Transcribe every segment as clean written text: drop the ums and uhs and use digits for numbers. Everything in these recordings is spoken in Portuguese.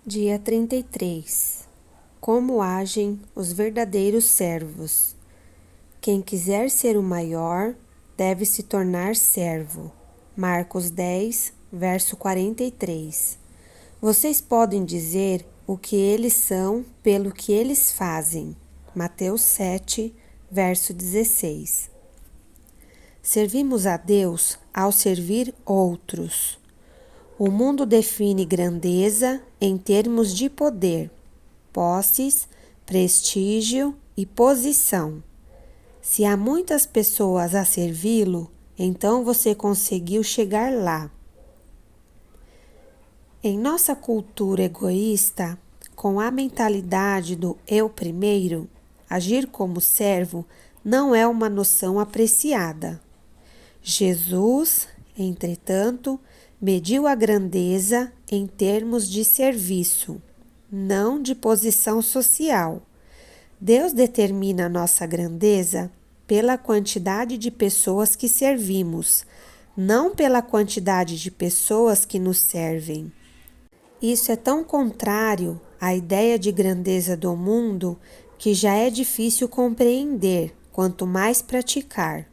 Dia 33. Como agem os verdadeiros servos? Quem quiser ser o maior, deve se tornar servo. Marcos 10, verso 43. Vocês podem dizer o que eles são pelo que eles fazem. Mateus 7, verso 16. Servimos a Deus ao servir outros. O mundo define grandeza em termos de poder, posses, prestígio e posição. Se há muitas pessoas a servi-lo, então você conseguiu chegar lá. Em nossa cultura egoísta, com a mentalidade do eu primeiro, agir como servo não é uma noção apreciada. Jesus, entretanto, mediu a grandeza em termos de serviço, não de posição social. Deus determina a nossa grandeza pela quantidade de pessoas que servimos, não pela quantidade de pessoas que nos servem. Isso é tão contrário à ideia de grandeza do mundo que já é difícil compreender, quanto mais praticar.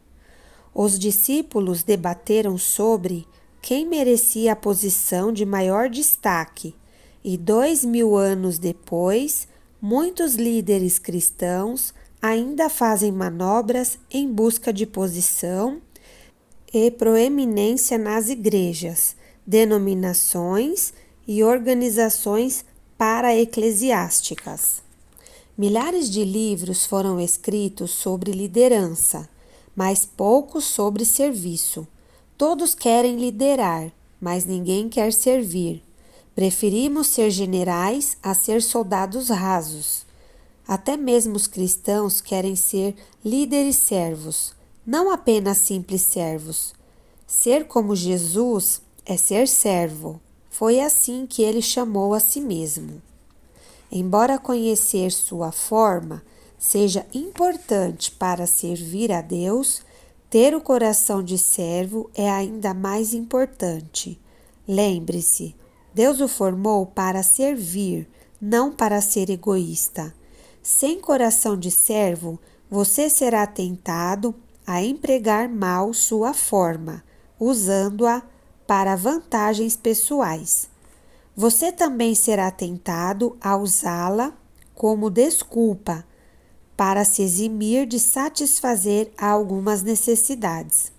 Os discípulos debateram sobre quem merecia a posição de maior destaque, e 2000 anos depois, muitos líderes cristãos ainda fazem manobras em busca de posição e proeminência nas igrejas, denominações e organizações paraeclesiásticas. Milhares de livros foram escritos sobre liderança, mas poucos sobre serviço. Todos querem liderar, mas ninguém quer servir. Preferimos ser generais a ser soldados rasos. Até mesmo os cristãos querem ser líderes servos, não apenas simples servos. Ser como Jesus é ser servo. Foi assim que ele chamou a si mesmo. Embora conhecer sua forma seja importante para servir a Deus, ter o coração de servo é ainda mais importante. Lembre-se, Deus o formou para servir, não para ser egoísta. Sem coração de servo, você será tentado a empregar mal sua forma, usando-a para vantagens pessoais. Você também será tentado a usá-la como desculpa para se eximir de satisfazer algumas necessidades.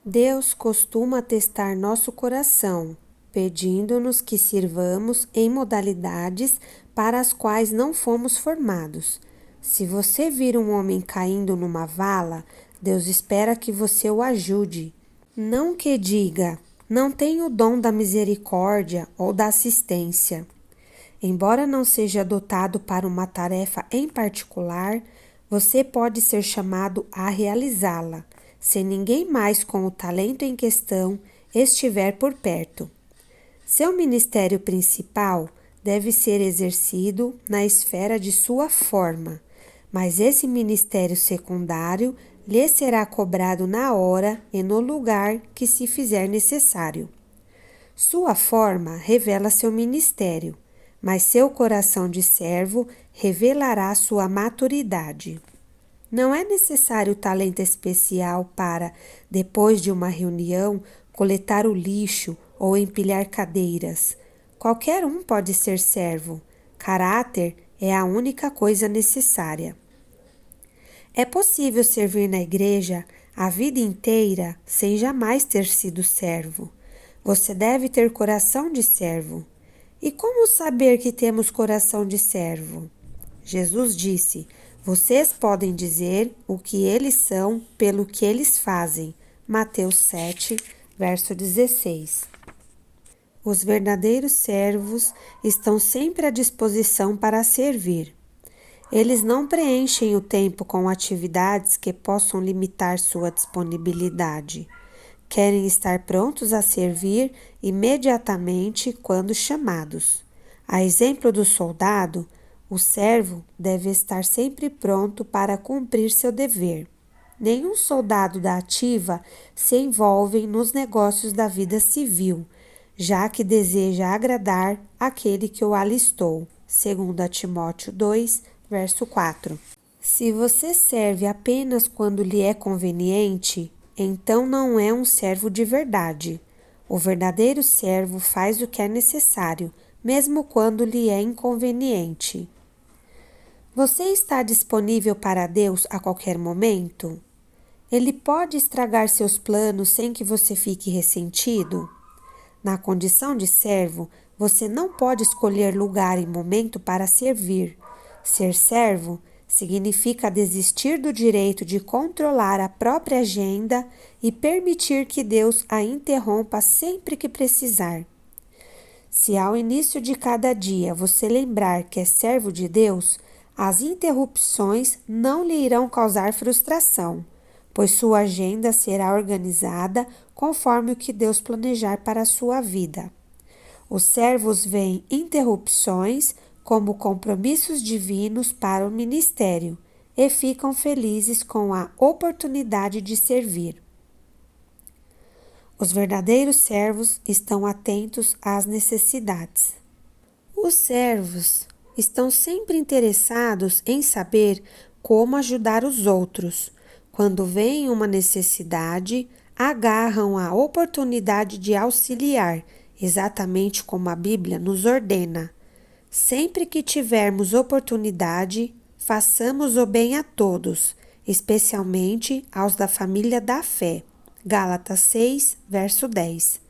Deus costuma testar nosso coração, pedindo-nos que sirvamos em modalidades para as quais não fomos formados. Se você vir um homem caindo numa vala, Deus espera que você o ajude. Não que diga, não tenho o dom da misericórdia ou da assistência. Embora não seja dotado para uma tarefa em particular, você pode ser chamado a realizá-la, se ninguém mais com o talento em questão estiver por perto. Seu ministério principal deve ser exercido na esfera de sua forma, mas esse ministério secundário lhe será cobrado na hora e no lugar que se fizer necessário. Sua forma revela seu ministério, mas seu coração de servo revelará sua maturidade. Não é necessário talento especial para, depois de uma reunião, coletar o lixo ou empilhar cadeiras. Qualquer um pode ser servo. Caráter é a única coisa necessária. É possível servir na igreja a vida inteira sem jamais ter sido servo. Você deve ter coração de servo. E como saber que temos coração de servo? Jesus disse: vocês podem dizer o que eles são pelo que eles fazem. Mateus 7, verso 16. Os verdadeiros servos estão sempre à disposição para servir. Eles não preenchem o tempo com atividades que possam limitar sua disponibilidade. Querem estar prontos a servir imediatamente quando chamados. A exemplo do soldado, o servo deve estar sempre pronto para cumprir seu dever. Nenhum soldado da ativa se envolve nos negócios da vida civil, já que deseja agradar aquele que o alistou. 2 Timóteo 2, verso 4. Se você serve apenas quando lhe é conveniente, então não é um servo de verdade. O verdadeiro servo faz o que é necessário, mesmo quando lhe é inconveniente. Você está disponível para Deus a qualquer momento? Ele pode estragar seus planos sem que você fique ressentido? Na condição de servo, você não pode escolher lugar e momento para servir. Ser servo significa desistir do direito de controlar a própria agenda e permitir que Deus a interrompa sempre que precisar. Se ao início de cada dia você lembrar que é servo de Deus, as interrupções não lhe irão causar frustração, pois sua agenda será organizada conforme o que Deus planejar para a sua vida. Os servos veem interrupções como compromissos divinos para o ministério e ficam felizes com a oportunidade de servir. Os verdadeiros servos estão atentos às necessidades. Os servos estão sempre interessados em saber como ajudar os outros. Quando veem uma necessidade, agarram a oportunidade de auxiliar, exatamente como a Bíblia nos ordena. Sempre que tivermos oportunidade, façamos o bem a todos, especialmente aos da família da fé. Gálatas 6, verso 10.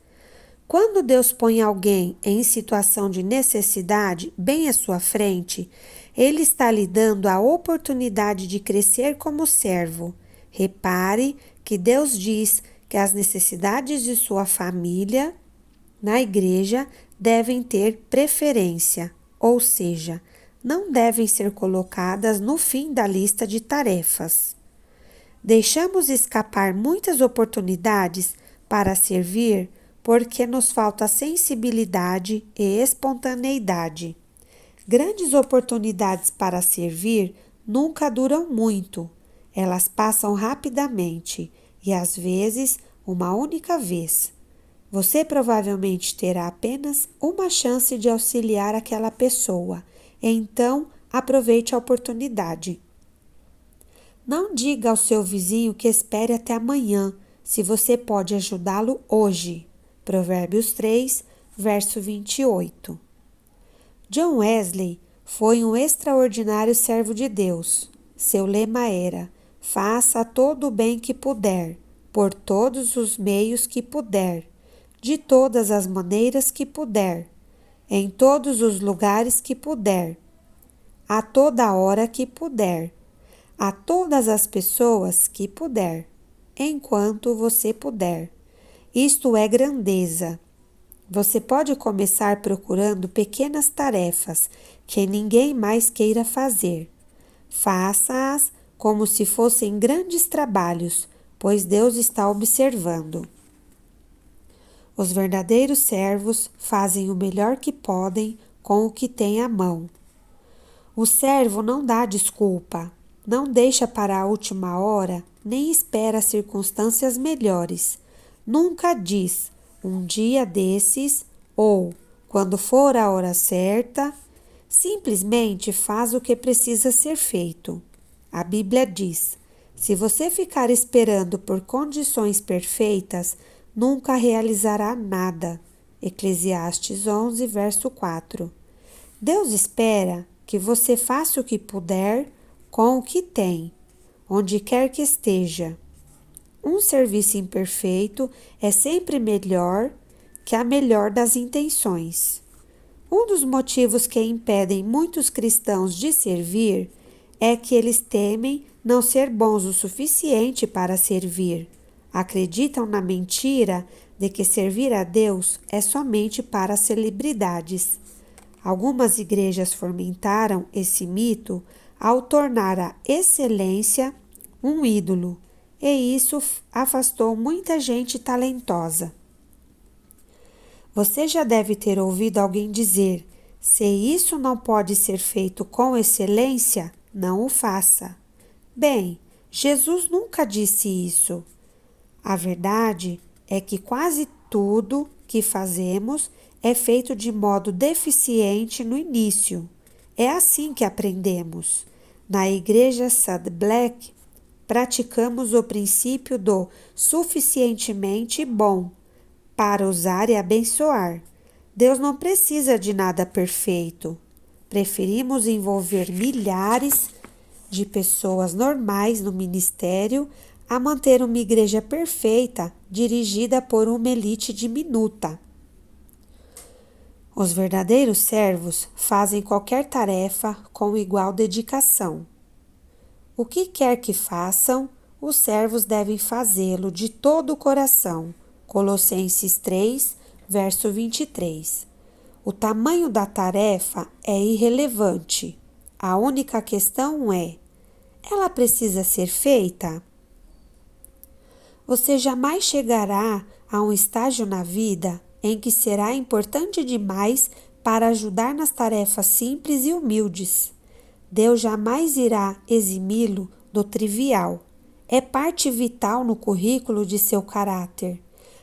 Quando Deus põe alguém em situação de necessidade bem à sua frente, Ele está lhe dando a oportunidade de crescer como servo. Repare que Deus diz que as necessidades de sua família na igreja devem ter preferência, ou seja, não devem ser colocadas no fim da lista de tarefas. Deixamos escapar muitas oportunidades para servir porque nos falta sensibilidade e espontaneidade. Grandes oportunidades para servir nunca duram muito. Elas passam rapidamente e às vezes uma única vez. Você provavelmente terá apenas uma chance de auxiliar aquela pessoa, então aproveite a oportunidade. Não diga ao seu vizinho que espere até amanhã, se você pode ajudá-lo hoje. Provérbios 3, verso 28. John Wesley foi um extraordinário servo de Deus. Seu lema era: faça todo o bem que puder, por todos os meios que puder, de todas as maneiras que puder, em todos os lugares que puder, a toda hora que puder, a todas as pessoas que puder, enquanto você puder. Isto é grandeza. Você pode começar procurando pequenas tarefas que ninguém mais queira fazer. Faça-as como se fossem grandes trabalhos, pois Deus está observando. Os verdadeiros servos fazem o melhor que podem com o que têm à mão. O servo não dá desculpa, não deixa para a última hora, nem espera circunstâncias melhores. Nunca diz, um dia desses, ou quando for a hora certa. Simplesmente faz o que precisa ser feito. A Bíblia diz: se você ficar esperando por condições perfeitas, nunca realizará nada. Eclesiastes 11, verso 4. Deus espera que você faça o que puder com o que tem, onde quer que esteja. Um serviço imperfeito é sempre melhor que a melhor das intenções. Um dos motivos que impedem muitos cristãos de servir é que eles temem não ser bons o suficiente para servir. Acreditam na mentira de que servir a Deus é somente para celebridades. Algumas igrejas fomentaram esse mito ao tornar a excelência um ídolo, e isso afastou muita gente talentosa. Você já deve ter ouvido alguém dizer: se isso não pode ser feito com excelência, não o faça. Bem, Jesus nunca disse isso. A verdade é que quase tudo que fazemos é feito de modo deficiente no início. É assim que aprendemos. Na Igreja Sad Black, praticamos o princípio do suficientemente bom para usar e abençoar. Deus não precisa de nada perfeito. Preferimos envolver milhares de pessoas normais no ministério a manter uma igreja perfeita dirigida por uma elite diminuta. Os verdadeiros servos fazem qualquer tarefa com igual dedicação. O que quer que façam, os servos devem fazê-lo de todo o coração. Colossenses 3, verso 23. O tamanho da tarefa é irrelevante. A única questão é: ela precisa ser feita? Você jamais chegará a um estágio na vida em que será importante demais para ajudar nas tarefas simples e humildes. Deus jamais irá eximi-lo do trivial. É parte vital no currículo de seu caráter.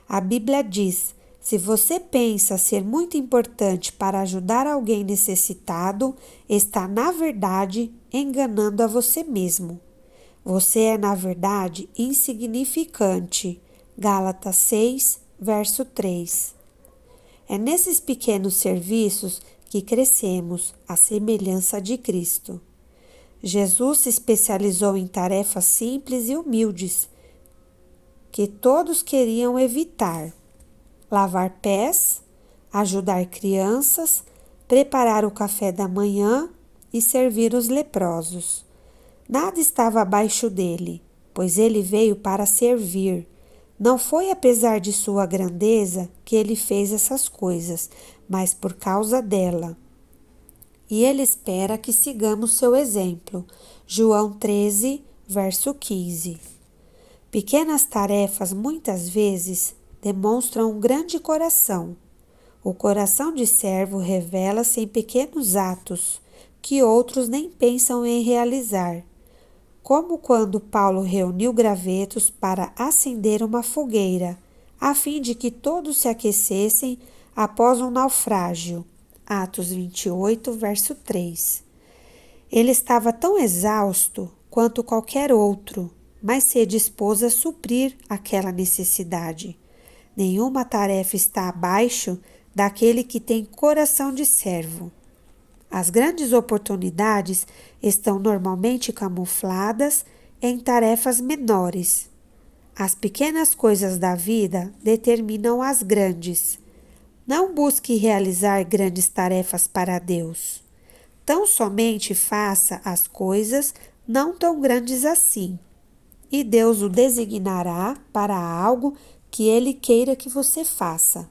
A Bíblia diz: se você pensa ser muito importante para ajudar alguém necessitado, está, na verdade, enganando a você mesmo. Você é, na verdade, insignificante. Gálatas 6, verso 3. É nesses pequenos serviços que crescemos à semelhança de Cristo. Jesus se especializou em tarefas simples e humildes que todos queriam evitar: lavar pés, ajudar crianças, preparar o café da manhã e servir os leprosos. Nada estava abaixo dele, pois ele veio para servir. Não foi apesar de sua grandeza que ele fez essas coisas, mas por causa dela. E ele espera que sigamos seu exemplo. João 13, verso 15. Pequenas tarefas muitas vezes demonstram um grande coração. O coração de servo revela-se em pequenos atos que outros nem pensam em realizar, como quando Paulo reuniu gravetos para acender uma fogueira, a fim de que todos se aquecessem após um naufrágio. Atos 28, verso 3. Ele estava tão exausto quanto qualquer outro, mas se dispôs a suprir aquela necessidade. Nenhuma tarefa está abaixo daquele que tem coração de servo. As grandes oportunidades estão normalmente camufladas em tarefas menores. As pequenas coisas da vida determinam as grandes. Não busque realizar grandes tarefas para Deus. Tão somente faça as coisas não tão grandes assim, e Deus o designará para algo que Ele queira que você faça.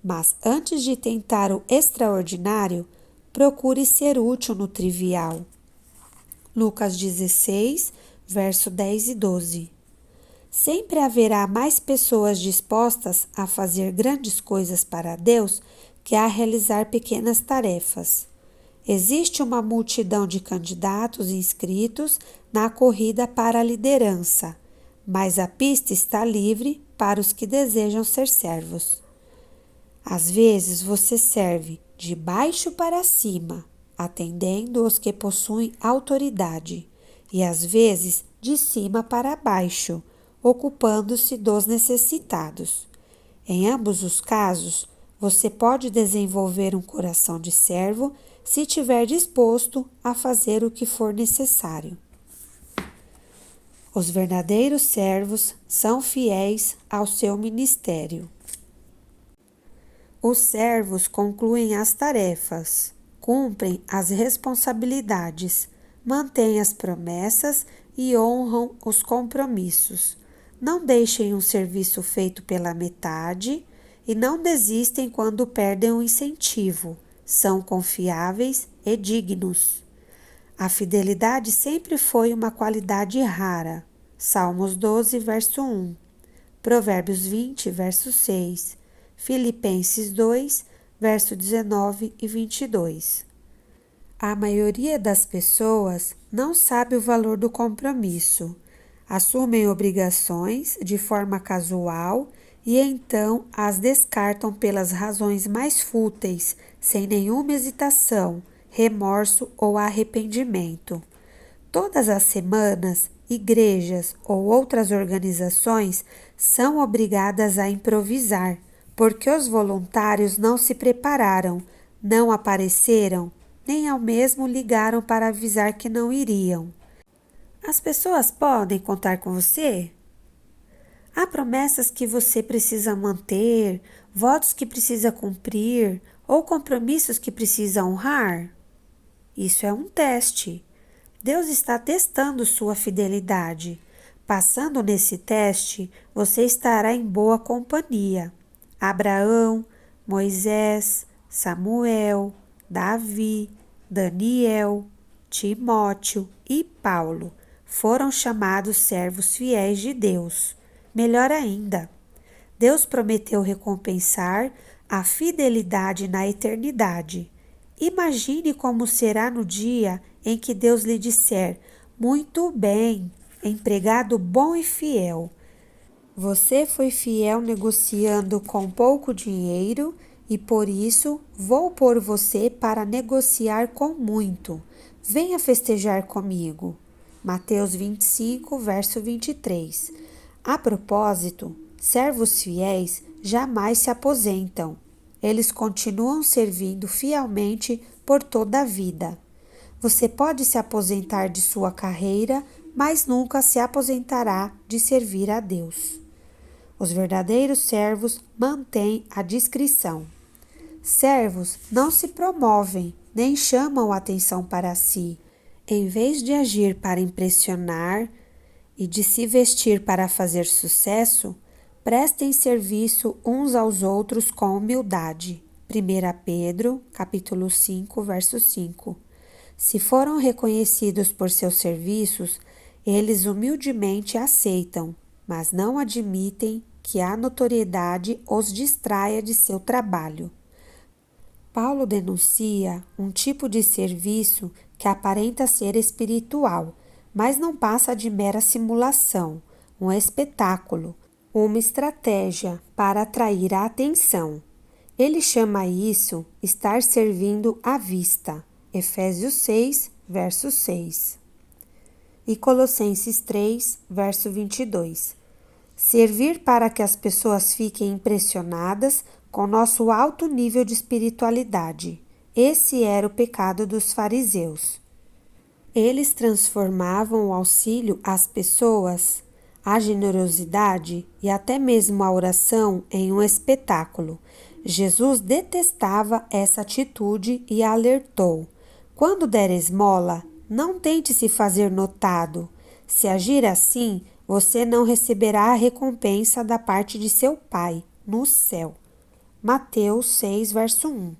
Mas antes de tentar o extraordinário, procure ser útil no trivial. Lucas 16, verso 10 e 12. Sempre haverá mais pessoas dispostas a fazer grandes coisas para Deus que a realizar pequenas tarefas. Existe uma multidão de candidatos inscritos na corrida para a liderança, mas a pista está livre para os que desejam ser servos. Às vezes você serve de baixo para cima, atendendo os que possuem autoridade, e às vezes de cima para baixo, ocupando-se dos necessitados. Em ambos os casos, você pode desenvolver um coração de servo se estiver disposto a fazer o que for necessário. Os verdadeiros servos são fiéis ao seu ministério. Os servos concluem as tarefas, cumprem as responsabilidades, mantêm as promessas e honram os compromissos. Não deixem um serviço feito pela metade e não desistem quando perdem o incentivo. São confiáveis e dignos. A fidelidade sempre foi uma qualidade rara. Salmos 12, verso 1. Provérbios 20, verso 6. Filipenses 2, verso 19 e 22. A maioria das pessoas não sabe o valor do compromisso. Assumem obrigações de forma casual e então as descartam pelas razões mais fúteis, sem nenhuma hesitação, remorso ou arrependimento. Todas as semanas, igrejas ou outras organizações são obrigadas a improvisar, porque os voluntários não se prepararam, não apareceram, nem ao mesmo ligaram para avisar que não iriam. As pessoas podem contar com você? Há promessas que você precisa manter, votos que precisa cumprir ou compromissos que precisa honrar? Isso é um teste. Deus está testando sua fidelidade. Passando nesse teste, você estará em boa companhia. Abraão, Moisés, Samuel, Davi, Daniel, Timóteo e Paulo foram chamados servos fiéis de Deus. Melhor ainda, Deus prometeu recompensar a fidelidade na eternidade. Imagine como será no dia em que Deus lhe disser: muito bem, empregado bom e fiel. Você foi fiel negociando com pouco dinheiro e por isso vou pôr você para negociar com muito. Venha festejar comigo. Mateus 25, verso 23. A propósito, servos fiéis jamais se aposentam. Eles continuam servindo fielmente por toda a vida. Você pode se aposentar de sua carreira, mas nunca se aposentará de servir a Deus. Os verdadeiros servos mantêm a discrição. Servos não se promovem, nem chamam atenção para si. Em vez de agir para impressionar e de se vestir para fazer sucesso, prestem serviço uns aos outros com humildade. 1 Pedro, capítulo 5, verso 5. Se foram reconhecidos por seus serviços, eles humildemente aceitam, mas não admitem que a notoriedade os distraia de seu trabalho. Paulo denuncia um tipo de serviço que aparenta ser espiritual, mas não passa de mera simulação, um espetáculo, uma estratégia para atrair a atenção. Ele chama isso estar servindo à vista. Efésios 6, verso 6. E Colossenses 3, verso 22. Servir para que as pessoas fiquem impressionadas com nosso alto nível de espiritualidade. Esse era o pecado dos fariseus. Eles transformavam o auxílio às pessoas, a generosidade e até mesmo a oração em um espetáculo. Jesus detestava essa atitude e alertou: quando der esmola, não tente se fazer notado. Se agir assim, você não receberá a recompensa da parte de seu Pai, no céu. Mateus 6, verso 1.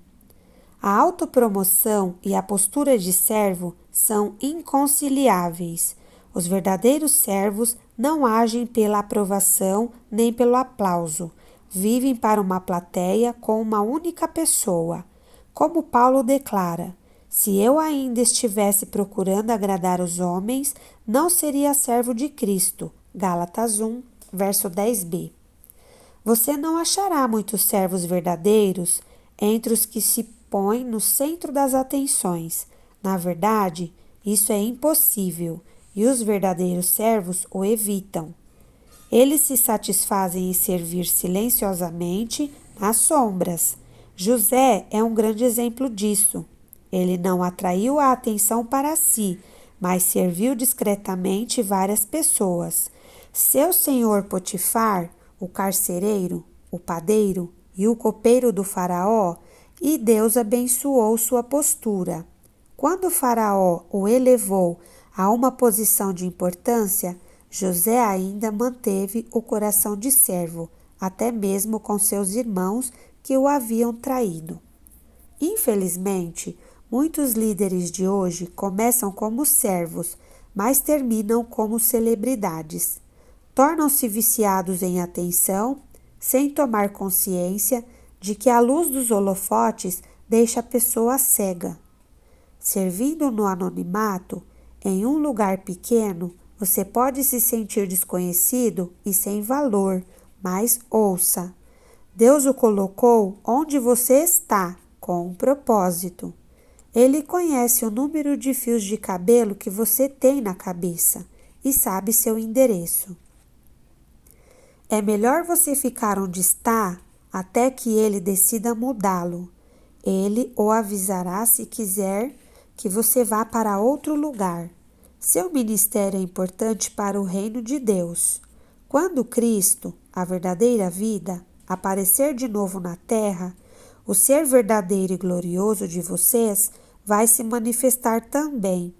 A autopromoção e a postura de servo são inconciliáveis. Os verdadeiros servos não agem pela aprovação nem pelo aplauso. Vivem para uma plateia com uma única pessoa. Como Paulo declara: se eu ainda estivesse procurando agradar os homens, não seria servo de Cristo. Gálatas 1, verso 10b. Você não achará muitos servos verdadeiros entre os que se põem no centro das atenções. Na verdade, isso é impossível e os verdadeiros servos o evitam. Eles se satisfazem em servir silenciosamente nas sombras. José é um grande exemplo disso. Ele não atraiu a atenção para si, mas serviu discretamente várias pessoas. Seu senhor Potifar, o carcereiro, o padeiro e o copeiro do faraó, e Deus abençoou sua postura. Quando o faraó o elevou a uma posição de importância, José ainda manteve o coração de servo, até mesmo com seus irmãos que o haviam traído. Infelizmente, muitos líderes de hoje começam como servos, mas terminam como celebridades. Tornam-se viciados em atenção, sem tomar consciência de que a luz dos holofotes deixa a pessoa cega. Servindo no anonimato, em um lugar pequeno, você pode se sentir desconhecido e sem valor, mas ouça. Deus o colocou onde você está, com um propósito. Ele conhece o número de fios de cabelo que você tem na cabeça e sabe seu endereço. É melhor você ficar onde está até que ele decida mudá-lo. Ele o avisará se quiser que você vá para outro lugar. Seu ministério é importante para o reino de Deus. Quando Cristo, a verdadeira vida, aparecer de novo na terra, o ser verdadeiro e glorioso de vocês vai se manifestar também.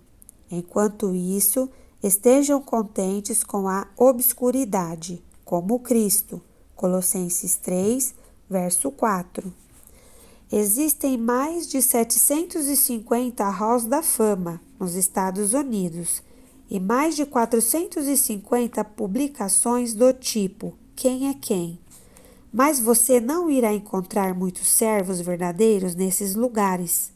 Enquanto isso, estejam contentes com a obscuridade, como Cristo. Colossenses 3, verso 4. Existem mais de 750 halls da fama nos Estados Unidos e mais de 450 publicações do tipo Quem é Quem? Mas você não irá encontrar muitos servos verdadeiros nesses lugares.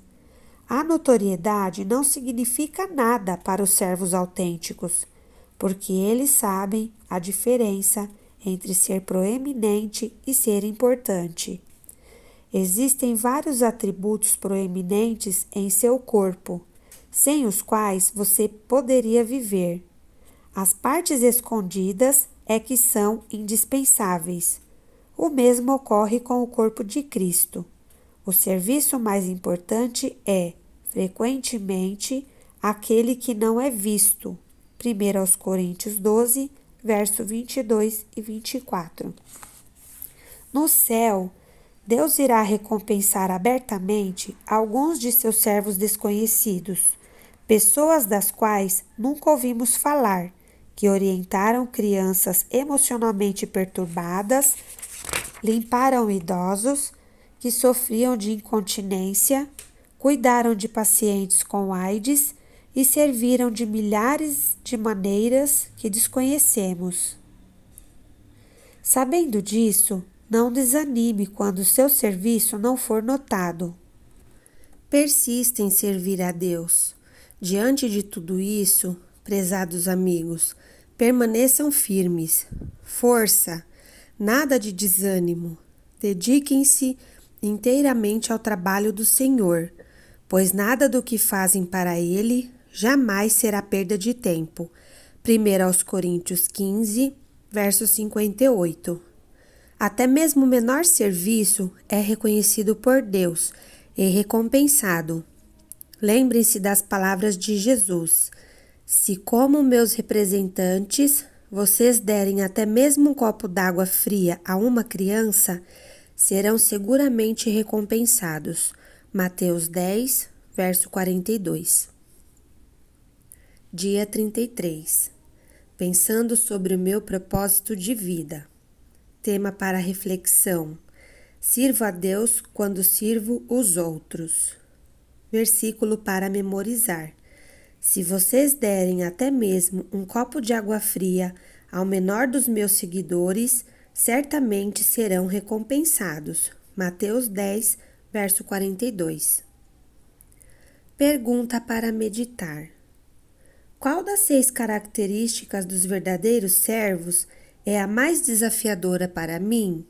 A notoriedade não significa nada para os servos autênticos, porque eles sabem a diferença entre ser proeminente e ser importante. Existem vários atributos proeminentes em seu corpo, sem os quais você poderia viver. As partes escondidas é que são indispensáveis. O mesmo ocorre com o corpo de Cristo. O serviço mais importante é, frequentemente, aquele que não é visto. 1 Coríntios 12, verso 22 e 24. No céu, Deus irá recompensar abertamente alguns de seus servos desconhecidos, pessoas das quais nunca ouvimos falar, que orientaram crianças emocionalmente perturbadas, limparam idosos que sofriam de incontinência, cuidaram de pacientes com AIDS e serviram de milhares de maneiras que desconhecemos. Sabendo disso, não desanime quando seu serviço não for notado. Persista em servir a Deus. Diante de tudo isso, prezados amigos, permaneçam firmes. Força, nada de desânimo. Dediquem-se inteiramente ao trabalho do Senhor, pois nada do que fazem para Ele jamais será perda de tempo. 1 Coríntios 15, verso 58. Até mesmo o menor serviço é reconhecido por Deus e recompensado. Lembrem-se das palavras de Jesus. Se, como meus representantes, vocês derem até mesmo um copo d'água fria a uma criança, serão seguramente recompensados. Mateus 10, verso 42. Dia 33. Pensando sobre o meu propósito de vida. Tema para reflexão: sirvo a Deus quando sirvo os outros. Versículo para memorizar: se vocês derem até mesmo um copo de água fria ao menor dos meus seguidores, certamente serão recompensados. Mateus 10, verso 42. Pergunta para meditar: qual das 6 características dos verdadeiros servos é a mais desafiadora para mim?